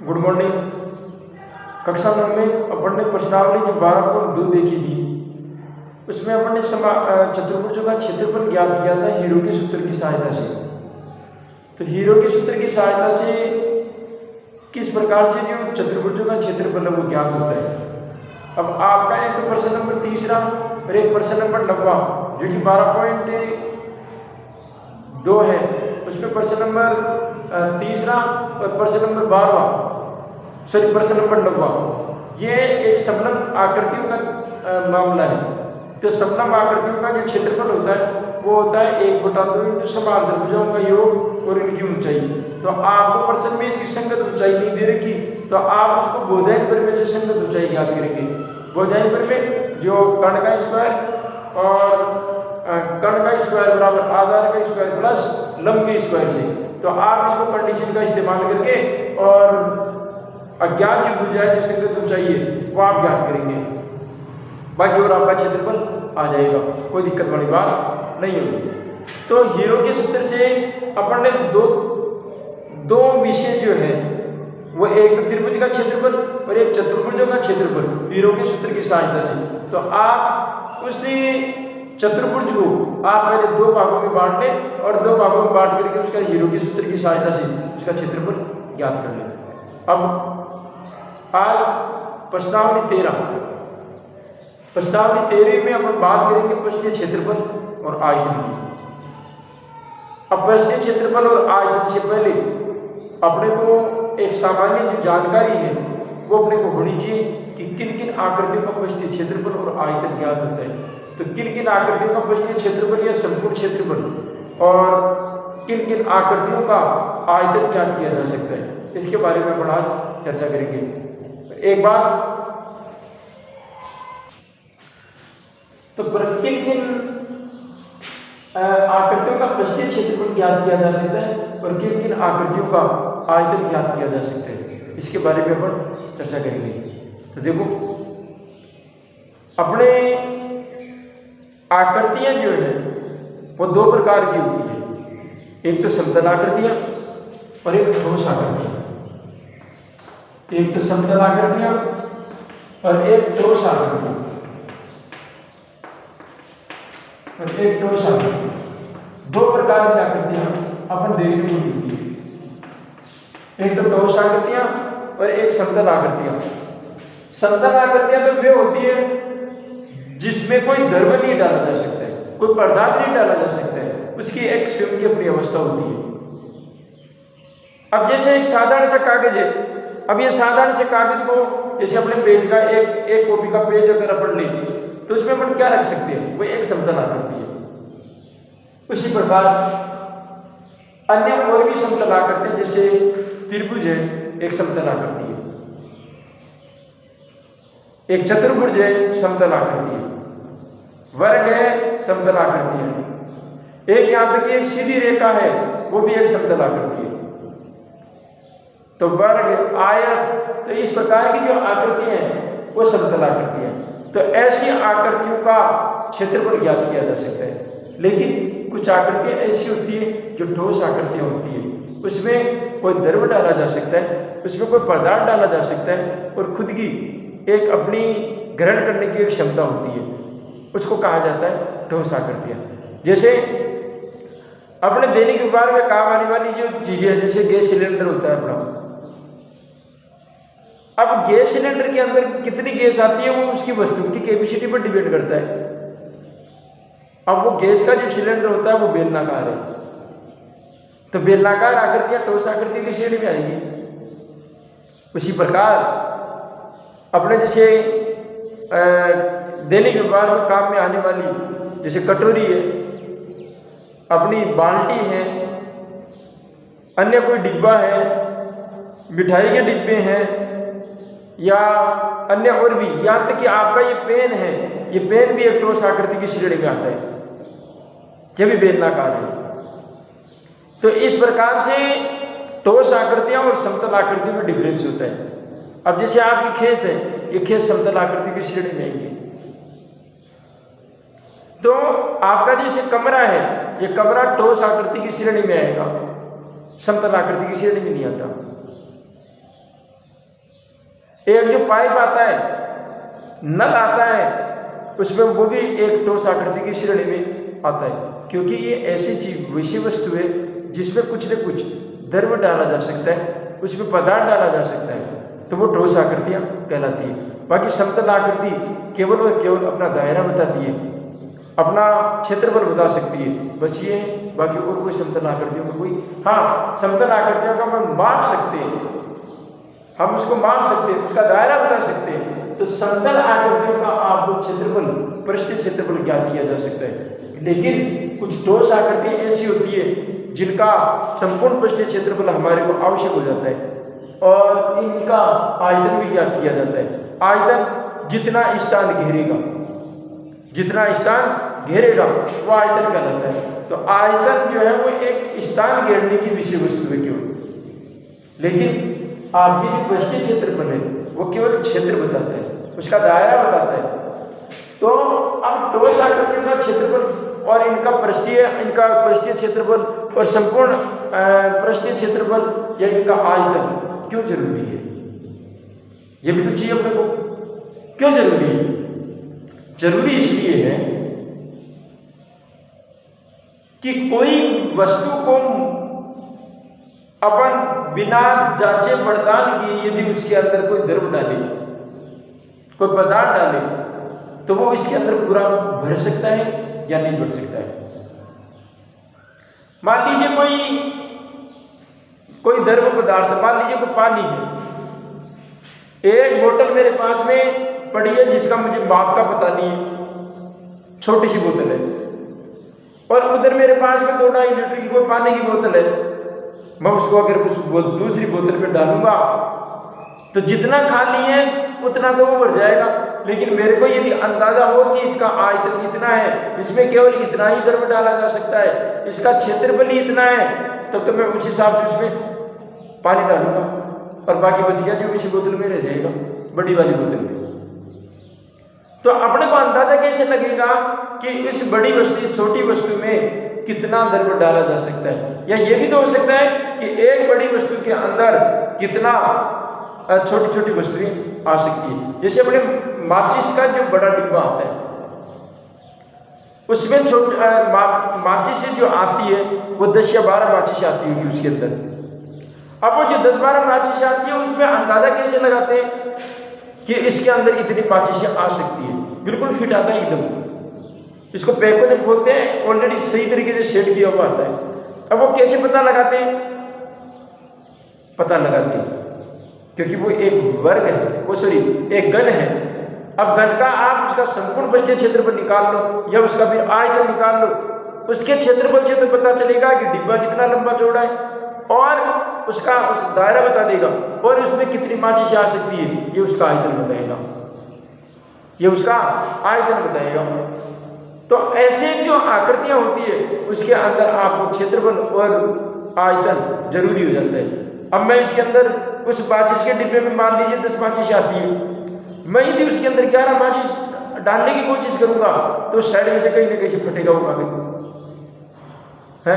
Good morning. कक्षा 9 में अपन ने प्रश्नावली की 12.2 देखी थी। उसमें अपन ने चतुर्भुजों का क्षेत्रफल ज्ञात किया था हीरो के सूत्र की सहायता से। तो हीरो के सूत्र की सहायता से किस प्रकार से जो चतुर्भुजों का क्षेत्रफल है वो ज्ञात होता है। अब आपका एक तो प्रश्न नंबर 3 और एक प्रश्न नंबर 9 जो कि 12.2 है, उसमें प्रश्न नंबर 3 और प्रश्न नंबर प्रश्न नंबर 9 ये एक समलंब आकृतियों का मामला है। तो समलंब आकृतियों का जो क्षेत्रफल होता है वो होता है 1/2 इंटू समांतर भुजाओं का योग और इनकी ऊंचाई। तो आपको प्रश्न में इसकी संगत ऊंचाई नहीं दे रखी, तो आप उसको बोधायन परिमेय से संगत ऊंचाई ज्ञात करेंगे। बोधायन परिमेय जो कर्ण का स्क्वायर और कर्ण का स्क्वायर बराबर आधार का स्क्वायर प्लस लंब के स्क्वायर से। तो आप इसको कंडीशन का इस्तेमाल करके और अज्ञात जो भुजा है जो संगत ऊंचाई है वो आप ज्ञात करेंगे। बाकी और आपका क्षेत्रफल आ जाएगा, कोई दिक्कत वाली बात नहीं होगी। तो हीरो के सूत्र से अपन ने दो विषय जो है वो एक तो त्रिभुज का क्षेत्रफल और एक चतुर्भुजों का क्षेत्रफल हीरो के सूत्र की सहायता से। तो आप उसी चतुर्भुज को आप पहले 2 भागों में बांट लें और 2 भागों में बांट करके उसका हीरो के सूत्र की सहायता से उसका क्षेत्रफल ज्ञात कर लें। अब आज प्रश्नावली 13 में अपन बात करेंगे पृष्ठीय क्षेत्रफल और आयतन की। अब पृष्ठीय क्षेत्रफल और आयतन से पहले अपने को एक सामान्य जो जानकारी है वो अपने को होनी चाहिए कि किन किन आकृतियों का पृष्ठीय क्षेत्रफल और आयतन ज्ञात होता है। तो किन किन आकृतियों का पृष्ठीय क्षेत्रफल या संपूर्ण क्षेत्रफल और किन किन आकृतियों का आयतन ज्ञात किया जा सकता है, इसके बारे में अपन आज चर्चा करेंगे। एक बात तो किन किन आकृतियों का पृष्ठीय क्षेत्रफल ज्ञात किया जा सकता है और किन किन आकृतियों का आयतन ज्ञात किया जा सकता है, इसके बारे में अपन चर्चा करेंगे। तो देखो अपने आकृतियां जो है वो 2 प्रकार की होती है, एक तो समतल आकृतियां और एक ठोस आकृतियां। एक तो समतल आकृतियां और एक ठोस आकृतियां और एक ठोस आकृतियां। 2 प्रकार की आकृतियां अपन देखने को मिलती है, एक तो ठोस आकृतियां और एक समतल आकृतियां। समतल आकृतियां तो वे होती है जिसमें कोई द्रव्य नहीं डाला जा सकता है, कोई पदार्थ नहीं डाला जा सकता है, उसकी एक स्वयं की अपनी अवस्था होती है। अब जैसे एक साधारण सा कागज है, अब ये साधारण से कागज को जैसे अपने पेज का एक कॉपी का पेज अगर अपन लें तो उसमें अपन क्या रख सकते हैं, वो एक समतल आकृति है। उसी प्रकार अन्य और भी समतल आकृति जैसे त्रिभुज है एक समतल आकृति है, एक चतुर्भुज है समतल आकृति है, वर्ग है समतल आकृति है, एक यहां तक एक सीधी रेखा है वो भी एक समतल आकृति है। तो वर्ग आयत, तो इस प्रकार की जो आकृति है वो समतल आकृति है। तो ऐसी आकृतियों का क्षेत्रफल ज्ञात किया जा सकता है। लेकिन कुछ आकृतियां ऐसी होती है जो ठोस आकृतियां होती है, उसमें कोई द्रव्य डाला जा सकता है, उसमें कोई पदार्थ डाला जा सकता है और खुद की एक अपनी ग्रहण करने की एक क्षमता होती है, उसको कहा जाता है ठोस आकृतियां। जैसे अपने दैनिक व्यवहार में काम आने वाली जो चीजें हैं, जैसे गैस सिलेंडर होता है अपना। अब गैस सिलेंडर के अंदर कितनी गैस आती है वो उसकी वस्तु की कैपेसिटी पर डिपेंड करता है। अब वो गैस का जो सिलेंडर होता है वो बेलनाकार है, तो बेलनाकार आकृतियां ठोस आकृति की श्रेणी में आएगी। उसी प्रकार अपने जैसे दैनिक व्यवहार में काम में आने वाली जैसे कटोरी है, अपनी बाल्टी है, अन्य कोई डिब्बा है, मिठाई के डिब्बे हैं या अन्य और भी, यहाँ तक कि आपका ये पेन है, ये पेन भी एक ठोस आकृति की श्रेणी में आता है, यह भी बेलनाकार है। तो इस प्रकार से ठोस आकृतियां और समतल आकृति में डिफरेंस होता है। अब जैसे आपके खेत है, ये खेत समतल आकृति की श्रेणी में आएंगे। तो आपका जैसे कमरा है, ये कमरा ठोस आकृति की श्रेणी में आएगा, समतल आकृति की श्रेणी में नहीं आता। एक जो पाइप आता है, नल आता है, उसमें वो भी एक ठोस आकृति की श्रेणी में आता है, क्योंकि ये ऐसी चीज विषय वस्तु है जिसमें कुछ न कुछ द्रव्य डाला जा सकता है, उसमें पदार्थ डाला जा सकता है, तो वो ठोस आकृतियाँ कहलाती है। बाकी समतल आकृति केवल और केवल अपना दायरा बताती है, अपना क्षेत्रफल बता सकती है, बस ये है। बाकी और कोई समतल आकृतियों का कोई, हाँ समतल आकृतियों का हम माप सकते हैं, हम उसको माप सकते हैं, उसका दायरा बता सकते हैं। तो समतल आकृतियों का आपको क्षेत्रफल, पृष्ठीय क्षेत्रफल ज्ञात किया जा सकता है। लेकिन कुछ ठोस आकृतियाँ ऐसी होती है जिनका संपूर्ण पृष्ठीय क्षेत्रफल हमारे को आवश्यक हो जाता है और इनका आयतन भी ज्ञात किया जाता है। आयतन जितना स्थान घेरेगा, जितना स्थान घेरेगा वो आयतन कहलाता है। तो आयतन जो है वो एक स्थान घेरने की विषय वस्तु है केवल, लेकिन आपकी जो पृष्ठीय क्षेत्रफल है वो केवल क्षेत्र बताता है, उसका दायरा बताता है। तो अब ठोस आकृतियों का क्षेत्रफल और इनका पृष्ठीय क्षेत्रफल और संपूर्ण पृष्ठीय क्षेत्रफल या इनका आयतन क्यों जरूरी है, ये भी तो चाहिए अपने को। क्यों जरूरी है? जरूरी इसलिए है कि कोई वस्तु को अपन बिना जांचे पड़ताल किए यदि उसके अंदर कोई द्रव्य डाले, कोई पदार्थ डाले, तो वो इसके अंदर पूरा भर सकता है या नहीं भर सकता है। मान लीजिए कोई द्रव्य पदार्थ, मान लीजिए कोई पानी है, एक बोतल मेरे पास में पड़ी है जिसका मुझे माप का पता नहीं है, छोटी सी बोतल है, और उधर मेरे पास में 2-2.5 लीटर की कोई पानी की बोतल है। मैं उसको अगर दूसरी बोतल में डालूंगा तो जितना खाली है उतना तो वो भर जाएगा, लेकिन मेरे को यदि अंदाजा हो कि इसका आयतन इतना है, इसमें केवल इतना ही द्रव्य डाला जा सकता है, इसका क्षेत्रफल ही इतना है, तब तो मैं उस हिसाब से उसमें पानी डालूंगा और बाकी बच गया जो इसी बोतल में रह जाएगा, बड़ी वाली बोतल में। तो अपने को अंदाजा कैसे लगेगा कि इस बड़ी वस्तु छोटी वस्तु में कितना द्रव्य डाला जा सकता है? या ये भी तो हो सकता है कि एक बड़ी वस्तु के अंदर कितना छोटी छोटी वस्तुएं आ सकती है। जैसे अपने माचिस का जो बड़ा डिब्बा आता है उसमें माचिस जो आती है वो 10 या 12 माचिस आती होगी उसके अंदर। अब वो जो 10-12 माचिस आती है उसमें अंदाजा कैसे लगाते हैं कि इसके अंदर इतनी माचिसें आ सकती है? बिल्कुल फिट आता है एकदम। इसको पैक को जब खोलते हैं ऑलरेडी सही तरीके से सेट किया हुआ आता है। अब वो कैसे पता लगाते हैं? पता लगाते हैं क्योंकि वो एक वर्ग है, वो सॉरी एक घन है। अब घन का आप उसका संपूर्ण पृष्ठीय क्षेत्रफल निकाल लो या उसका भी आयतन निकाल लो, उसके क्षेत्रफल से तो पता चलेगा कि डिब्बा कितना लंबा चौड़ा है और उसका उस दायरा बता देगा और उसमें कितनी माचिस आ सकती है, ये उसका आयतन बताएगा, ये उसका आयतन बताएगा। तो ऐसे जो आकृतियां होती है उसके अंदर आपको क्षेत्रफल और आयतन जरूरी हो जाता है। अब मैं इसके अंदर उस माचिस के डिब्बे में मान लीजिए 10 माचिस आती है, मैं यदि उसके अंदर 11 माचिस डालने की कोशिश करूंगा तो साइड में से कहीं ना कहीं से फटेगा वो कागज है।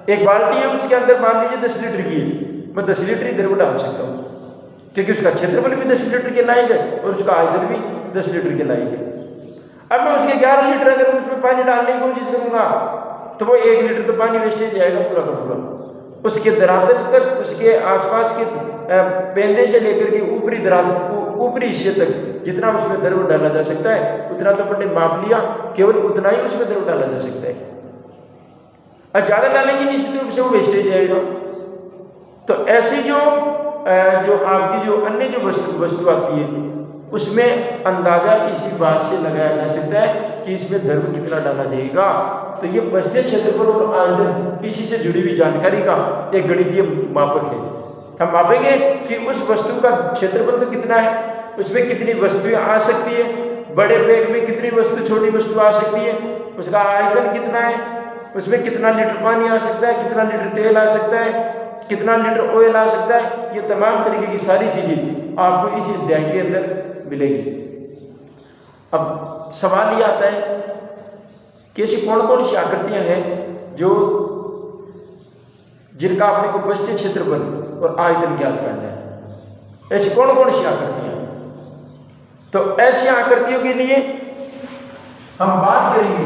एक बाल्टी है उसके अंदर मान लीजिए 10 लीटर की है, मैं 10 लीटर ही द्रव्य डाल सकता हूँ क्योंकि उसका क्षेत्रफल भी 10 लीटर के लायक है और उसका आयतन भी 10 लीटर के लायक है। अब मैं उसके 11 लीटर अगर उसमें पानी डालने की कोशिश करूंगा तो वो 1 लीटर तो पानी वेस्टेज जाएगा पूरा का पूरा। उसके धरातल तक, उसके आसपास के पेंदे से लेकर के ऊपरी हिस्से तक जितना उसमें द्रव्य डाला जा सकता है उतना तो अपने माप लिया, केवल उतना ही उसमें द्रव्य डाला जा सकता है। अब ज़्यादा डालेंगे निश्चित रूप से वो वेस्टेज जाएगा। तो ऐसी जो आपकी जो अन्य जो वस्तु आती है उसमें अंदाजा इसी बात से लगाया जा सकता है कि इसमें द्रव्य कितना डाला जाएगा। तो ये पृष्ठीय क्षेत्रफल और आयतन इसी से जुड़ी हुई जानकारी का एक गणितीय मापक है। हम मापेंगे कि उस वस्तु का क्षेत्रफल तो कितना है, उसमें कितनी वस्तुएं आ सकती है, बड़े बैग में कितनी वस्तु छोटी वस्तु आ सकती है, उसका आयतन कितना है, उसमें कितना लीटर पानी आ सकता है, कितना लीटर तेल आ सकता है, कितना लीटर ऑयल आ सकता है। ये तमाम तरीके की सारी चीज़ें आपको इसी अध्याय के अंदर मिलेगी। अब सवाल ये आता है कि ऐसी कौन कौन सी आकृतियां हैं जिनका अपने को पृष्ठीय क्षेत्रफल और आयतन ज्ञात करना है। ऐसी कौन कौन सी आकृतियां? तो ऐसी आकृतियों के लिए हम बात करेंगे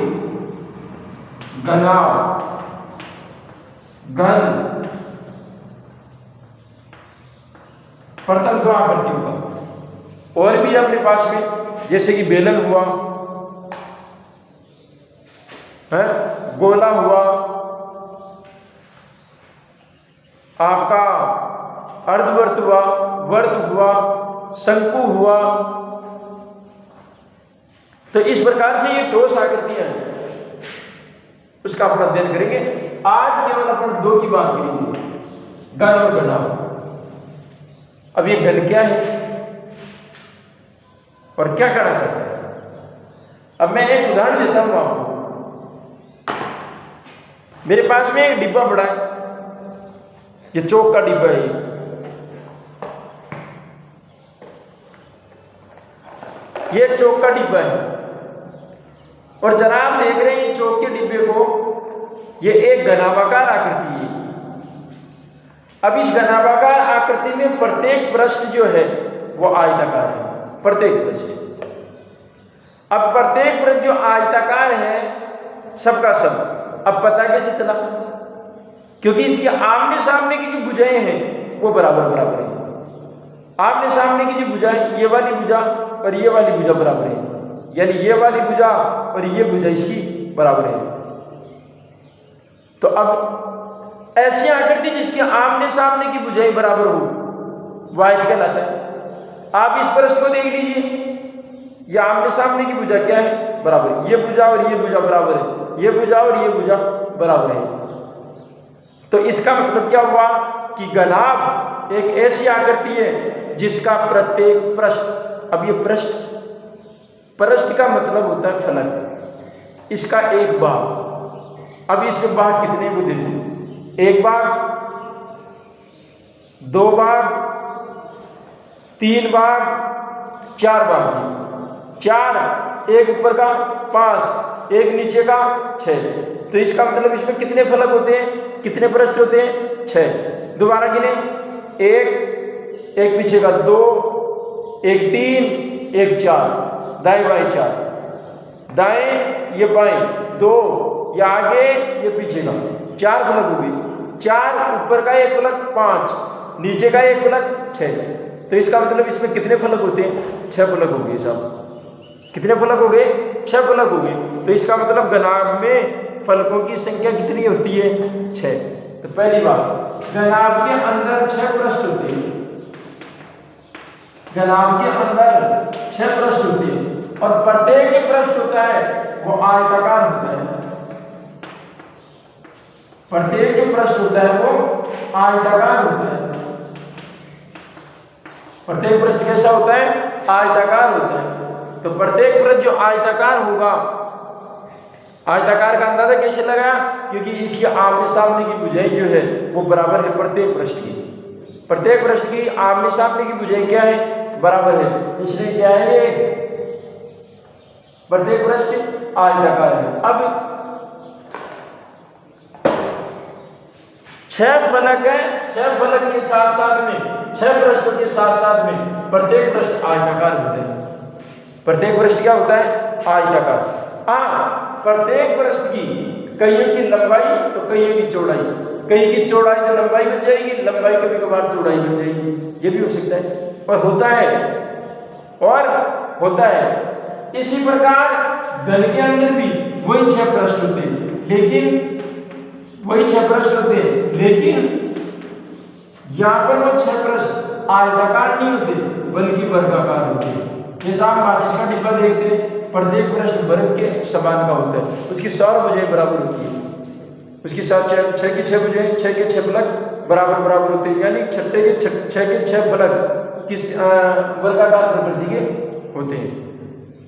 घनाभ, घन, प्रथम दो आकृतियों का। और भी अपने पास में जैसे कि बेलन हुआ है, गोला हुआ, आपका अर्धवर्त हुआ, वर्त हुआ, शंकु हुआ। तो इस प्रकार से ये ठोस आकृतियां हैं, उसका अपन अध्ययन करेंगे। आज केवल अपन दो की बात करेंगे, घन और घनाभ। अब ये घन क्या है और क्या करना चाहता है? अब मैं एक उदाहरण देता हूं आपको। मेरे पास में एक डिब्बा पड़ा है, ये चौक का डिब्बा है। ये चौक का डिब्बा है और जरा आप देख रहे हैं चौक के डिब्बे को, ये एक घनाभाकार आकृति है। अब इस घनाभाकार आकृति में प्रत्येक पृष्ठ जो है वो आयताकार है, प्रत्येक पृष्ठ। अब प्रत्येक पृष्ठ जो आयताकार है सबका सब, अब पता कैसे चला? क्योंकि इसके आमने सामने की जो भुजाएं हैं वो बराबर बराबर है। आमने सामने की जो भुजाएं, ये वाली भुजा और ये वाली भुजा बराबर है, यानी ये वाली भुजा और ये भुजा इसकी बराबर है। तो अब ऐसी आकृति जिसके आमने सामने की भुजाएं बराबर हो वो आयत कहलाता है। आप इस प्रश्न को देख लीजिए, ये आमने सामने की भुजा क्या है? बराबर। ये भुजा और ये भुजा बराबर है, ये भुजा और ये भुजा बराबर है। तो इसका मतलब क्या हुआ कि घनाभ एक ऐसी आकृति है जिसका प्रत्येक पृष्ठ, अब ये पृष्ठ का मतलब होता है फलक, इसका एक भाग। अब इसमें भाग कितने वो देखो, एक भाग, दो भाग, तीन भाग, चार भाग। चार, एक ऊपर का, पांच, एक नीचे का, छह। तो इसका मतलब इसमें कितने फलक होते हैं, कितने पृष्ठ होते हैं? छह। दोबारा गिने, एक, एक पीछे का, दो, एक तीन, एक चार, दाएं बाएं चार, दाएं ये बाएं दो, ये आगे ये पीछे का, चार फलक हो गए। चार, ऊपर का एक फलक, पांच, नीचे का एक फलक, छह। तो इसका मतलब इसमें कितने फलक होते हैं? छह फलक हो गए साहब। कितने फलक हो गए? छह फलक हो गए। तो इसका मतलब घनाभ में फलकों की संख्या कितनी होती है? छह। तो पहली बात, घनाभ के अंदर छह पृष्ठ होते हैं, घनाभ के अंदर छह पृष्ठ होते हैं और प्रत्येक जो पृष्ठ होता है वो आयताकार होता है। प्रत्येक जो पृष्ठ होता है वो आयताकार होता है। प्रत्येक पृष्ठ कैसा होता है? आयताकार होता है। तो प्रत्येक पृष्ठ जो आयताकार होगा, आयताकार का अंदाजा कैसे लगाया? क्योंकि इसकी आमने सामने की भुजाएं जो है वो बराबर है प्रत्येक पृष्ठ की। प्रत्येक पृष्ठ की आमने सामने की भुजाएं क्या है? बराबर है। इसलिए क्या है? प्रत्येक पृष्ठ आयताकार है। अब छह फलक है, छह फलक के साथ साथ में, छह पृष्ठों के साथ साथ में प्रत्येक पृष्ठ आयताकार होते हैं। प्रत्येक पृष्ठ क्या होता है? आयताकार। हाँ, प्रत्येक पृष्ठ की कईयों की लंबाई तो कईयों की चौड़ाई, कई की चौड़ाई तो लंबाई बन जाएगी, लंबाई कभी कभार चौड़ाई बन जाएगी, ये भी हो सकता है और होता है। इसी प्रकार घन के अंदर भी वही छह पृष्ठ होते हैं, लेकिन यहाँ पर वो छह पृष्ठ आयताकार नहीं होते बल्कि वर्गाकार होते हैं। जैसा हम माचिस का डिब्बा देखते हैं, प्रत्येक पृष्ठ वर्ग के समान का होता है, उसकी 100 भुजाएं बराबर होती है, उसकी साथ छह की छह भुजाएं, छह के छह फलक बराबर होते हैं, यानी छह के छह फलक किस वर्गाकार प्रकृति के होते हैं।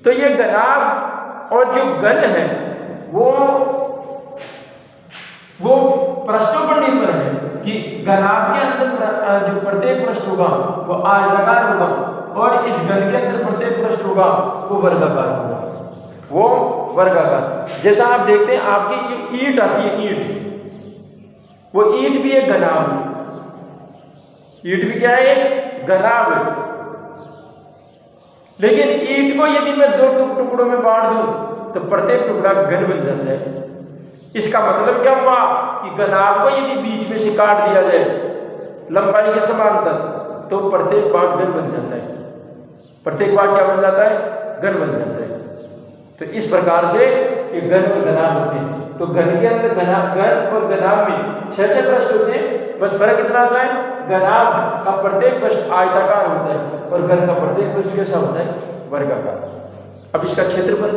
तो ये घनाभ और जो घन है वो पृष्ठों पर निर्भर है कि घनाभ के अंदर जो प्रत्येक पृष्ठ होगा वो आयताकार होगा और इस घन के अंदर प्रत्येक पृष्ठ होगा वो वर्गाकार होगा, वो वर्गाकार। जैसा आप देखते हैं आपकी जो ईंट आती है, ईंट, वो ईंट भी एक घनाभ है। ईंट भी क्या है? एक घनाभ है। लेकिन ईंट को यदि मैं 2 टुकड़ों में बांट दूं तो प्रत्येक टुकड़ा घन बन जाता है। इसका मतलब क्या हुआ कि घनाभ को यदि बीच में से काट दिया जाए लंबाई के समांतर तो प्रत्येक भाग घन बन जाता है। प्रत्येक भाग क्या बन जाता है? घन बन जाता है। तो इस प्रकार से ये घन और घनाभ होते हैं। तो घन के अंदर घन और घनाभ में 6 पृष्ठ होते हैं, बस फर्क इतना सा है, घनाभ का प्रत्येक पृष्ठ आयताकार होता है और घन का प्रत्येक पृष्ठ कैसा होता है? वर्गाकार। अब इसका क्षेत्रफल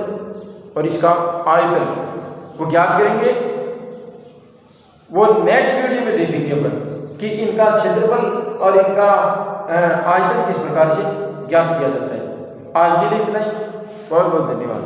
और इसका आयतन वो ज्ञात करेंगे, वो नेक्स्ट वीडियो में देखेंगे अपन कि इनका क्षेत्रफल और इनका आयतन किस प्रकार से ज्ञात किया जाता है। आज के लिए इतना ही, बहुत बहुत धन्यवाद।